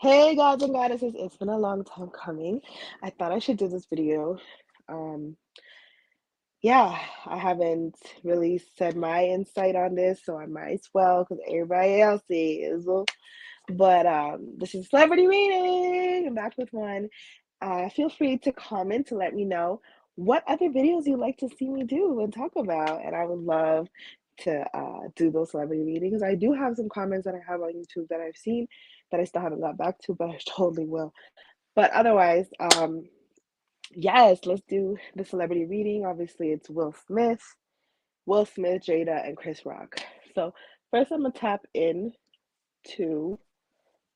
Hey gods and goddesses, it's been a long time coming. I thought I should do this video. Um, yeah, I haven't really said my insight on this, so I might as well because everybody else is. But this is celebrity reading. I'm back with one. Feel free to comment to let me know what other videos you'd like to see me do and talk about, and I would love to do those celebrity readings. I do have some comments that I have on YouTube that I've seen that I still haven't got back to, but I totally will. But otherwise, yes, let's do the celebrity reading. Obviously, it's Will Smith, Jada, and Chris Rock. So first, I'm gonna tap in to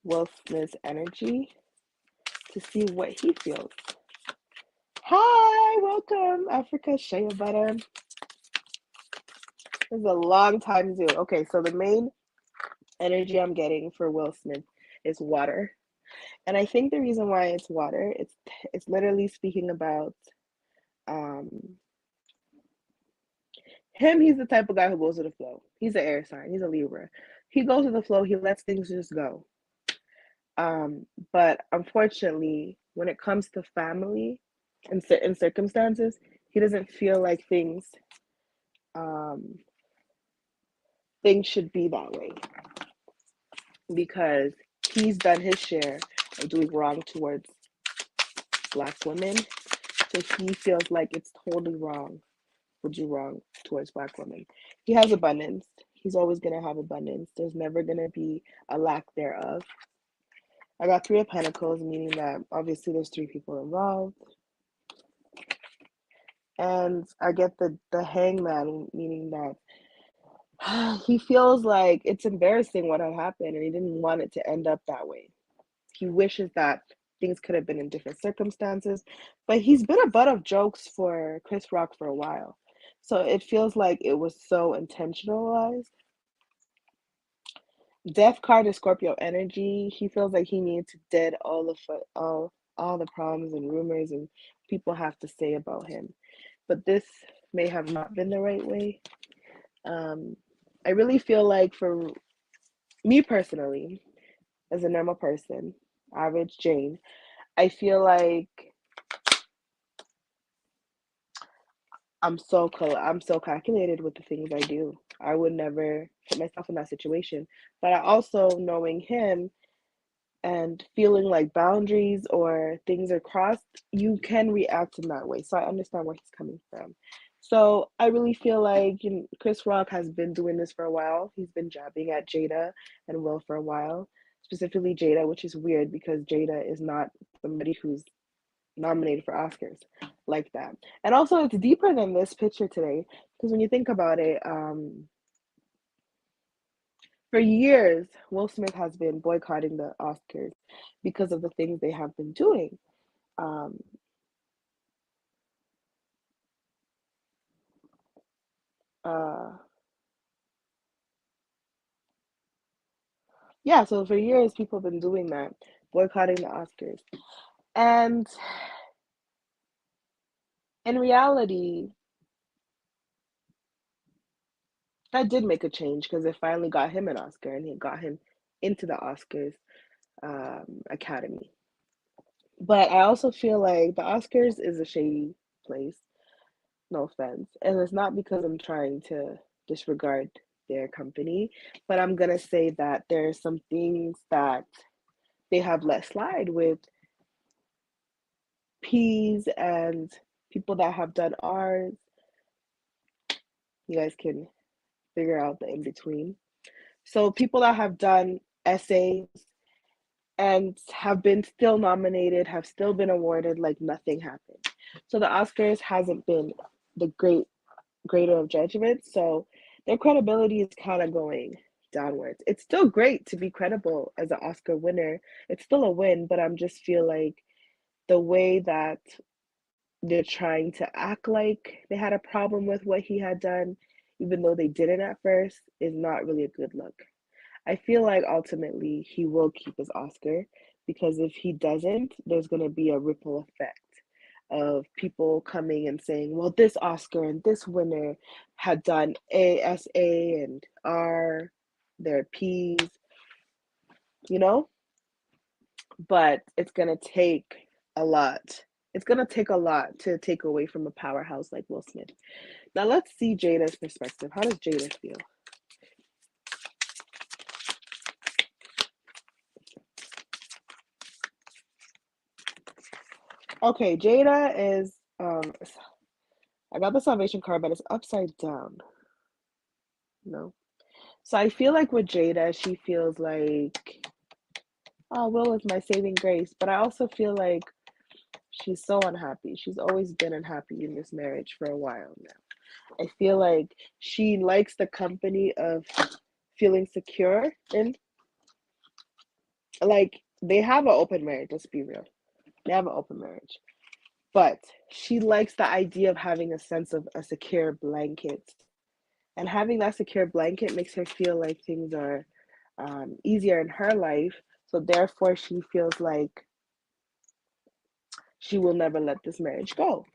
Will Smith's energy to see what he feels. Hi, welcome, Africa Shea Butter. This is a long time due. Okay, so the main energy I'm getting for Will Smith is water. And I think the reason why it's water, it's literally speaking about um him. He's the type of guy who goes with the flow. He's an air sign, he's a Libra. He goes with the flow, he lets things just go. But unfortunately, when it comes to family and certain circumstances, he doesn't feel like um things should be that way because he's done his share of doing wrong towards Black women. So he feels like it's totally wrong to do wrong towards Black women. He has abundance. He's always going to have abundance. There's never going to be a lack thereof. I got Three of Pentacles, meaning that obviously there's three people involved. And I get the Hangman, meaning that he feels like it's embarrassing what had happened and he didn't want it to end up that way. He wishes that things could have been in different circumstances, but he's been a butt of jokes for Chris Rock for a while. So it feels like it was so intentionalized. Death card is Scorpio energy. He feels like he needs to dead all the problems and rumors and people have to say about him. But this may have not been the right way. Um, I really feel like for me personally, as a normal person, average Jane, I feel like I'm so calculated with the things I do. I would never put myself in that situation. But I also knowing him and feeling like boundaries or things are crossed, you can react in that way. So I understand where he's coming from. So I really feel like Chris Rock has been doing this for a while. He's been jabbing at Jada and Will for a while, specifically Jada, which is weird because Jada is not somebody who's nominated for Oscars like that. And also, it's deeper than this picture today because when you think about it, for years, Will Smith has been boycotting the Oscars because of the things they have been doing. Um, uh, yeah, so for years, people have been doing that, boycotting the Oscars. And in reality, that did make a change because it finally got him an Oscar and it got him into the Oscars Academy. But I also feel like the Oscars is a shady place, no offense. And it's not because I'm trying to disregard their company, but I'm gonna say that there are some things that they have let slide with P's and people that have done R's. You guys can figure out the in between. So people that have done essays and have been still nominated, have still been awarded like nothing happened. So the Oscars hasn't been the greater of judgment. So their credibility is kind of going downwards. It's still great to be credible as an Oscar winner. It's still a win, but I'm just feel like the way that they're trying to act like they had a problem with what he had done, even though they didn't at first, is not really a good look. I feel like ultimately he will keep his Oscar because if he doesn't, there's going to be a ripple effect of people coming and saying, well, this Oscar and this winner had done A, S, A, and R, their P's, you know? but it's gonna take a lot. It's gonna take a lot to take away from a powerhouse like Will Smith. Now let's see Jada's perspective. How does Jada feel? Okay, Jada is I got the salvation card, but it's upside down. No. So I feel like with Jada, she feels like, oh, Will is my saving grace. But I also feel like she's so unhappy. She's always been unhappy in this marriage for a while now. I feel like she likes the company of feeling secure in, like, they have an open marriage, let's be real. They have an open marriage. But she likes the idea of having a sense of a secure blanket. And having that secure blanket makes her feel like things are easier in her life. So therefore, she feels like she will never let this marriage go.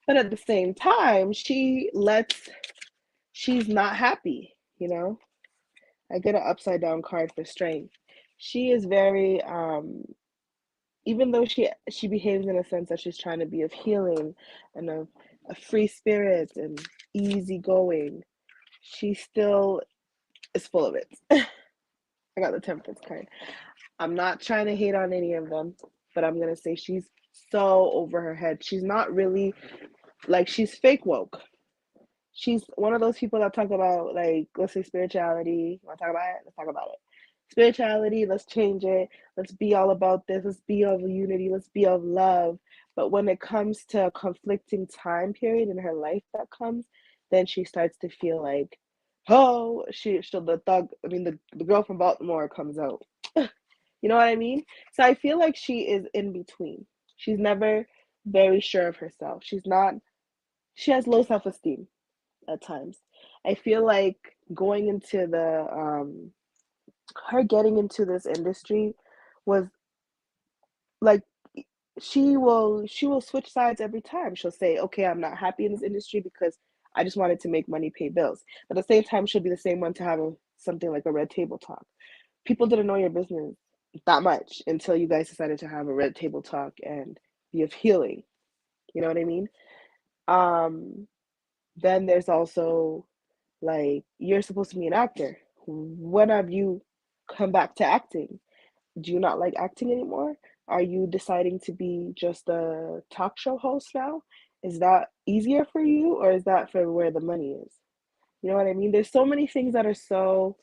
But at the same time, she's not happy, you know? I get an upside down card for strength. She is very, even though she behaves in a sense that she's trying to be of healing and of a free spirit and easygoing, she still is full of it. I got the Temperance card. I'm not trying to hate on any of them, but I'm gonna say she's so over her head. She's not really, like, she's fake woke. She's one of those people that talk about, like, let's say spirituality. Want to talk about it? Let's talk about it. Spirituality, let's change it. Let's be all about this. Let's be of unity. Let's be of love. But when it comes to a conflicting time period in her life that comes, then she starts to feel like, oh, she'll the thug. I mean, the girl from Baltimore comes out. You know what I mean? So I feel like she is in between. She's never very sure of herself. She has low self esteem at times. I feel like going into her getting into this industry was like, she will switch sides every time. She'll say, "Okay, I'm not happy in this industry because I just wanted to make money, pay bills." But at the same time, she'll be the same one to have something like a red table talk. People didn't know your business that much until you guys decided to have a red table talk and be of healing. You know what I mean? Um, then there's also, like, you're supposed to be an actor. When have you come back to acting? Do you not like acting anymore? Are you deciding to be just a talk show host now? Is that easier for you, or is that for where the money is? You know what I mean? There's so many things that are so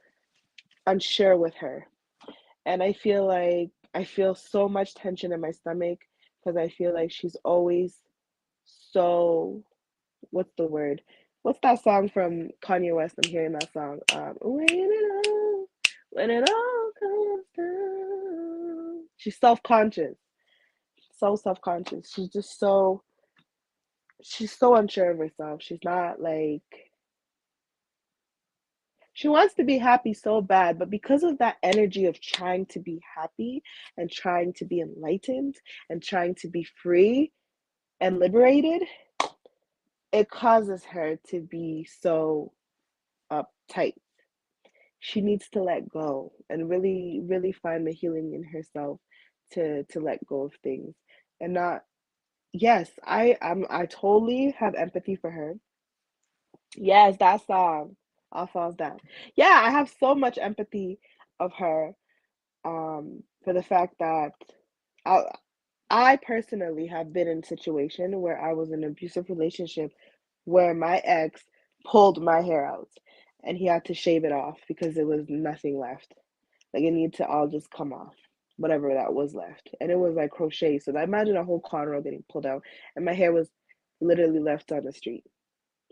unsure with her. And I feel so much tension in my stomach because I feel like she's always so, what's the word? What's that song from Kanye West? I'm hearing that song. When it all comes down. She's self-conscious. So self-conscious. She's so unsure of herself. She's not like, she wants to be happy so bad, but because of that energy of trying to be happy and trying to be enlightened and trying to be free and liberated, it causes her to be so uptight. She needs to let go and really, really find the healing in herself to let go of things and not. Yes, I totally have empathy for her. Yes, that song, All Falls Down. Yeah, I have so much empathy of her, for the fact that I I personally have been in a situation where I was in an abusive relationship where my ex pulled my hair out and he had to shave it off because there was nothing left. Like, it needed to all just come off, whatever that was left. And it was like crochet. So I imagine a whole cornrow getting pulled out and my hair was literally left on the street.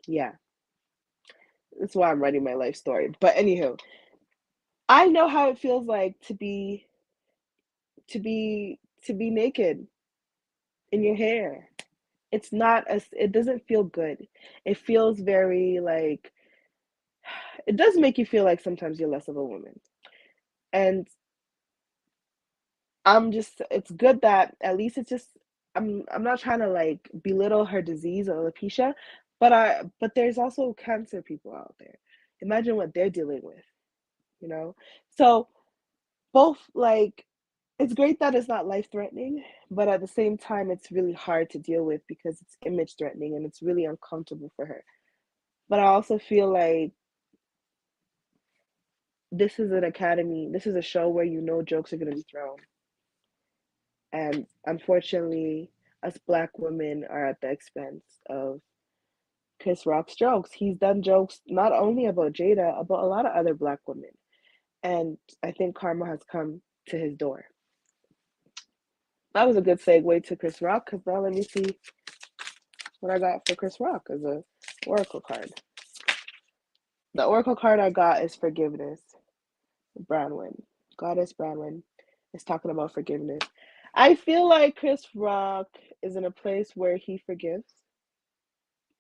Yeah, that's why I'm writing my life story. But anywho, I know how it feels like to be naked in your hair. It's not as it doesn't feel good. It feels very like, it does make you feel like sometimes you're less of a woman. And it's good that at least it's just, I'm not trying to like belittle her disease or alopecia, but there's also cancer people out there. Imagine what they're dealing with, you know? So both, like, it's great that it's not life threatening, but at the same time, it's really hard to deal with because it's image threatening and it's really uncomfortable for her. But I also feel like this is an academy, this is a show where you know jokes are going to be thrown. And unfortunately, us black women are at the expense of Chris Rock's jokes. He's done jokes not only about Jada, about a lot of other black women. And I think karma has come to his door. That was a good segue to Chris Rock because now let me see what I got for Chris Rock as a oracle card. The oracle card I got is forgiveness. Branwen. Goddess Branwen is talking about forgiveness. I feel like Chris Rock is in a place where he forgives,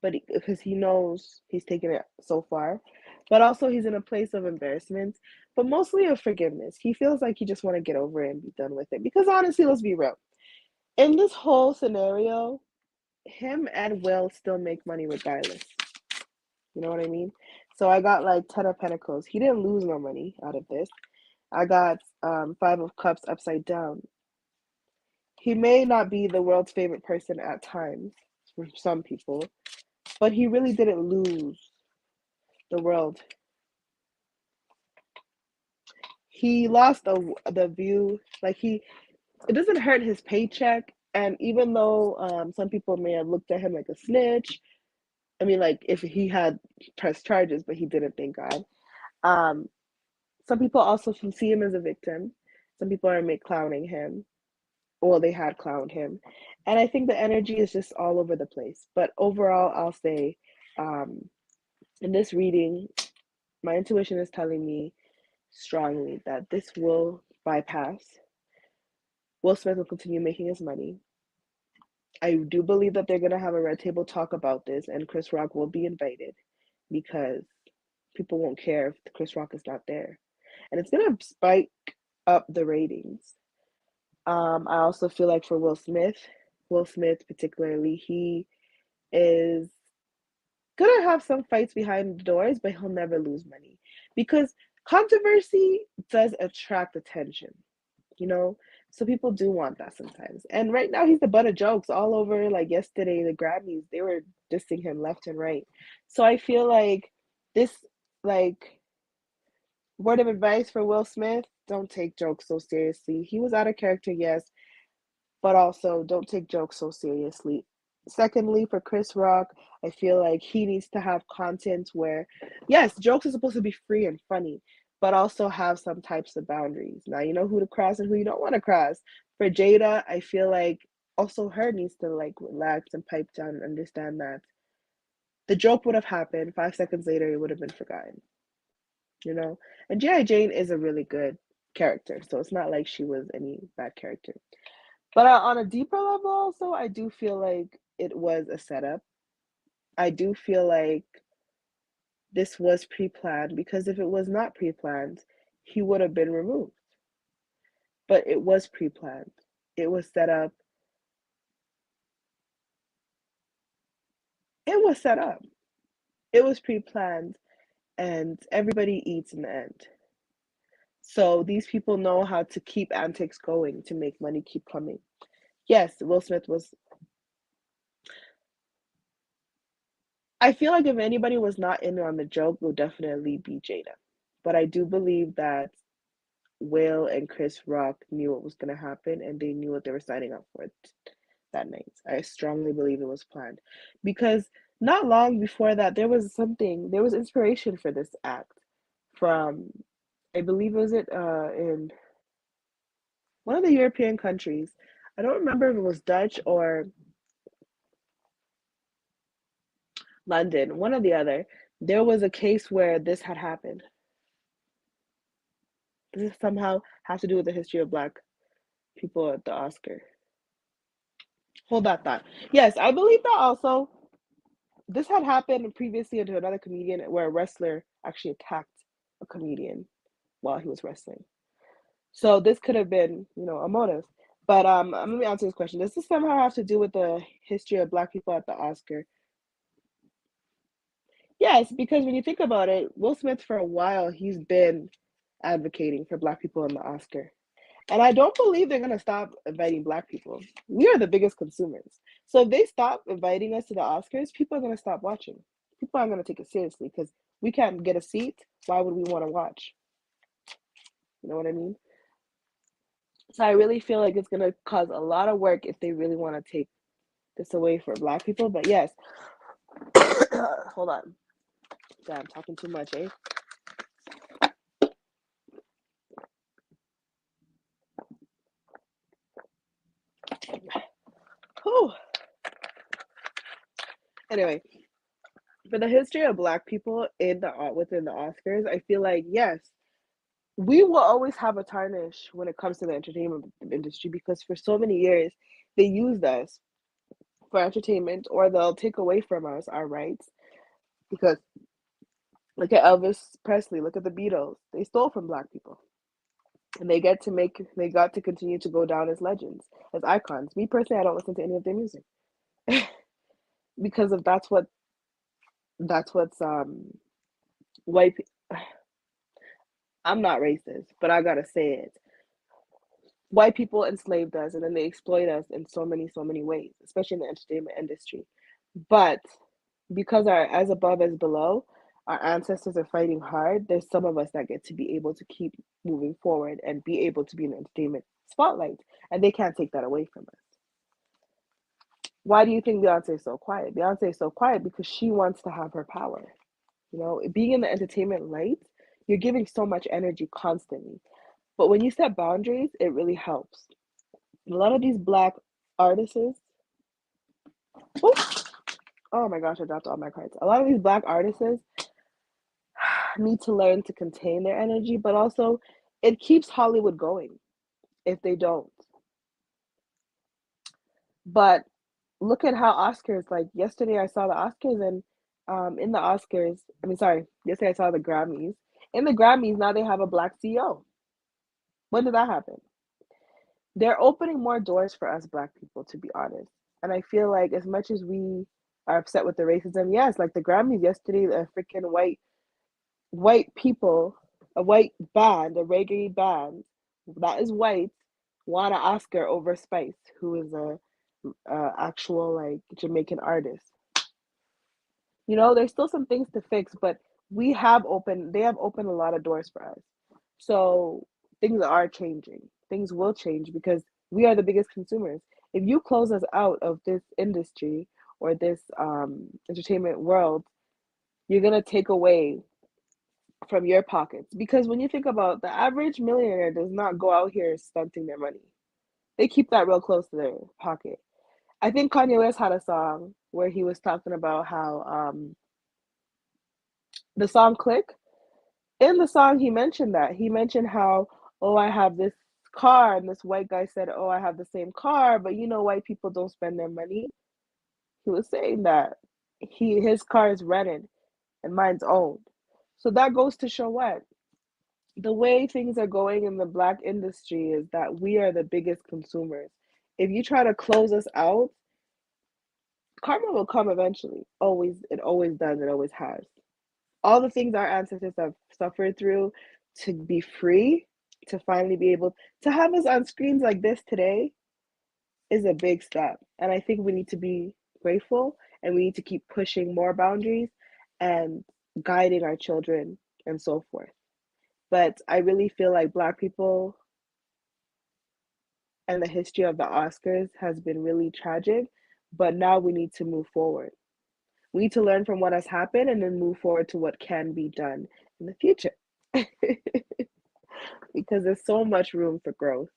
but because he knows he's taken it so far, but also he's in a place of embarrassment, but mostly of forgiveness. He feels like he just want to get over it and be done with it. Because honestly, let's be real. In this whole scenario, him and Will still make money regardless. You know what I mean? So I got like 10 of Pentacles. He didn't lose no money out of this. I got 5 of Cups upside down. He may not be the world's favorite person at times for some people, but he really didn't lose the world. He lost the view, like it doesn't hurt his paycheck. And even though some people may have looked at him like a snitch, I mean, like if he had pressed charges, but he didn't, thank God. Um, some people also see him as a victim. Some people are make clowning him. Well, they had clowned him. And I think the energy is just all over the place. But overall, I'll say um, in this reading, my intuition is telling me strongly that this will bypass. Will Smith will continue making his money. I do believe that they're going to have a red table talk about this, and Chris Rock will be invited because people won't care if Chris Rock is not there. And it's going to spike up the ratings. I also feel like for Will Smith particularly, he is gonna have some fights behind the doors, but he'll never lose money because controversy does attract attention, you know? So people do want that sometimes. And right now he's the butt of jokes all over. Like yesterday, the Grammys, they were dissing him left and right. So I feel like this, like, word of advice for Will Smith, don't take jokes so seriously. He was out of character, yes, but also don't take jokes so seriously. Secondly, for Chris Rock, I feel like he needs to have content where, yes, jokes are supposed to be free and funny, but also have some types of boundaries. Now, you know who to cross and who you don't want to cross. For Jada, I feel like also her needs to like relax and pipe down and understand that the joke would have happened 5 seconds later, it would have been forgotten, you know? And G.I. Jane is a really good character, so it's not like she was any bad character. But on a deeper level, also, I do feel like it was a setup. I do feel like this was pre planned because if it was not pre planned, he would have been removed. But it was pre planned, it was set up. It was set up, it was pre planned, and everybody eats in the end. So these people know how to keep antics going to make money keep coming. Yes, Will Smith was. I feel like if anybody was not in on the joke, it would definitely be Jada. But I do believe that Will and Chris Rock knew what was going to happen and they knew what they were signing up for that night. I strongly believe it was planned because not long before that, there was inspiration for this act from, I believe, was it in one of the European countries. I don't remember if it was Dutch or London, one or the other. There was a case where this had happened. Does this somehow have to do with the history of Black people at the Oscar? Hold that thought. Yes, I believe that also. This had happened previously to another comedian where a wrestler actually attacked a comedian while he was wrestling. So this could have been, a motive. But let me answer this question. Does this somehow have to do with the history of Black people at the Oscar? Yes, because when you think about it, Will Smith for a while he's been advocating for Black people in the Oscar. And I don't believe they're gonna stop inviting black people. We are the biggest consumers. So if they stop inviting us to the Oscars, people are gonna stop watching. People aren't gonna take it seriously because we can't get a seat. Why would we want to watch? You know what I mean? So I really feel like it's gonna cause a lot of work if they really want to take this away for black people. But yes, hold on. Damn, I'm talking too much, eh? Whew. Anyway, for the history of black people in the within the Oscars, I feel like yes, we will always have a tarnish when it comes to the entertainment industry because for so many years they used us for entertainment or they'll take away from us our rights because look at Elvis Presley, look at the Beatles. They stole from black people. And they got to continue to go down as legends, as icons. Me personally, I don't listen to any of their music because of that's what's white. I'm not racist, but I gotta say it. White people enslaved us, and then they exploit us in so many ways, especially in the entertainment industry. But because our as above as below, our ancestors are fighting hard. There's some of us that get to be able to keep moving forward and be able to be in the entertainment spotlight, and they can't take that away from us. Why do you think Beyonce is so quiet? Beyonce is so quiet because she wants to have her power. You know, being in the entertainment light, you're giving so much energy constantly. But when you set boundaries, it really helps. A lot of these black artists, oh, oh my gosh, I dropped all my cards. A lot of these black artists need to learn to contain their energy, but also it keeps Hollywood going if they don't. But look at how Oscars, like yesterday I saw the Oscars and in the Oscars, I mean sorry, yesterday I saw the Grammys. In the Grammys now they have a black CEO. When did that happen? They're opening more doors for us black people, to be honest. And I feel like as much as we are upset with the racism, yes, like the Grammys yesterday, the freaking white people, a white band, a reggae band that is white, won an Oscar over Spice, who is a actual like Jamaican artist. You know, there's still some things to fix, but they have opened a lot of doors for us. So things are changing. Things will change because we are the biggest consumers. If you close us out of this industry or this entertainment world, you're gonna take away from your pockets. Because when you think about the average millionaire does not go out here stunting their money. They keep that real close to their pocket. I think Kanye West had a song where he was talking about how the song Click. In the song, he mentioned that. He mentioned how, oh, I have this car, and this white guy said, oh, I have the same car, but you know, white people don't spend their money. He was saying that his car is rented and mine's owned. So that goes to show what? The way things are going in the black industry is that we are the biggest consumers. If you try to close us out, karma will come eventually. Always, it always does, it always has. All the things our ancestors have suffered through to be free, to finally be able to have us on screens like this today is a big step. And I think we need to be grateful and we need to keep pushing more boundaries and guiding our children and so forth. But I really feel like Black people and the history of the Oscars has been really tragic, but now we need to move forward. We need to learn from what has happened and then move forward to what can be done in the future. Because there's so much room for growth.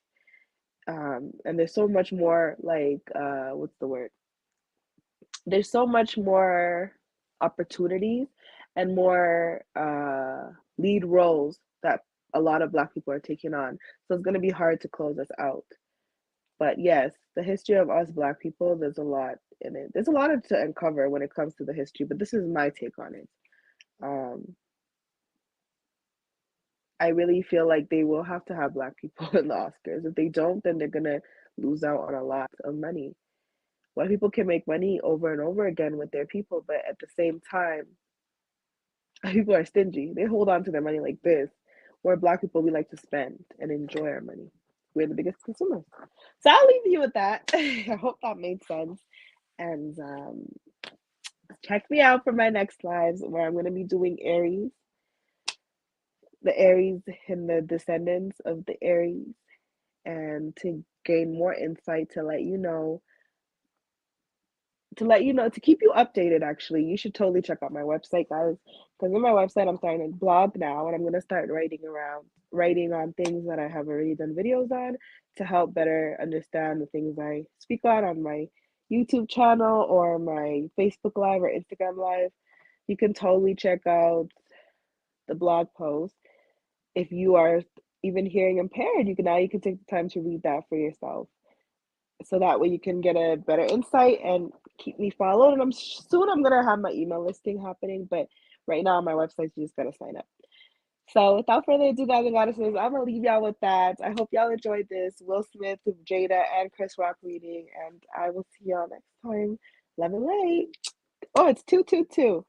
And there's so much more like what's the word? There's so much more opportunities and more lead roles that a lot of Black people are taking on. So it's going to be hard to close us out. But yes, the history of us Black people, there's a lot in it. There's a lot to uncover when it comes to the history, but this is my take on it. Um, I really feel like they will have to have Black people in the Oscars. If they don't, then they're gonna lose out on a lot of money. White people can make money over and over again with their people, but at the same time, people are stingy. They hold on to their money like this, where Black people we like to spend and enjoy our money. we're the biggest consumers. So I'll leave you with that. I hope that made sense. And check me out for my next lives where I'm going to be doing Aries, the Aries and the descendants of the Aries, and to gain more insight to keep you updated. Actually, you should totally check out my website, guys, because on my website I'm starting to blog now, and I'm going to start writing on things that I have already done videos on to help better understand the things I speak on my YouTube channel or my Facebook live or Instagram live. You can totally check out the blog post. If you are even hearing impaired, you can take the time to read that for yourself, so that way you can get a better insight and keep me followed. And I'm gonna have my email listing happening, but right now on my website you just gotta sign up. So without further ado, guys and goddesses, I'm gonna leave y'all with that. I hope y'all enjoyed this Will Smith with Jada and Chris Rock reading, and I will see y'all next time. Love and light. Oh, it's 222.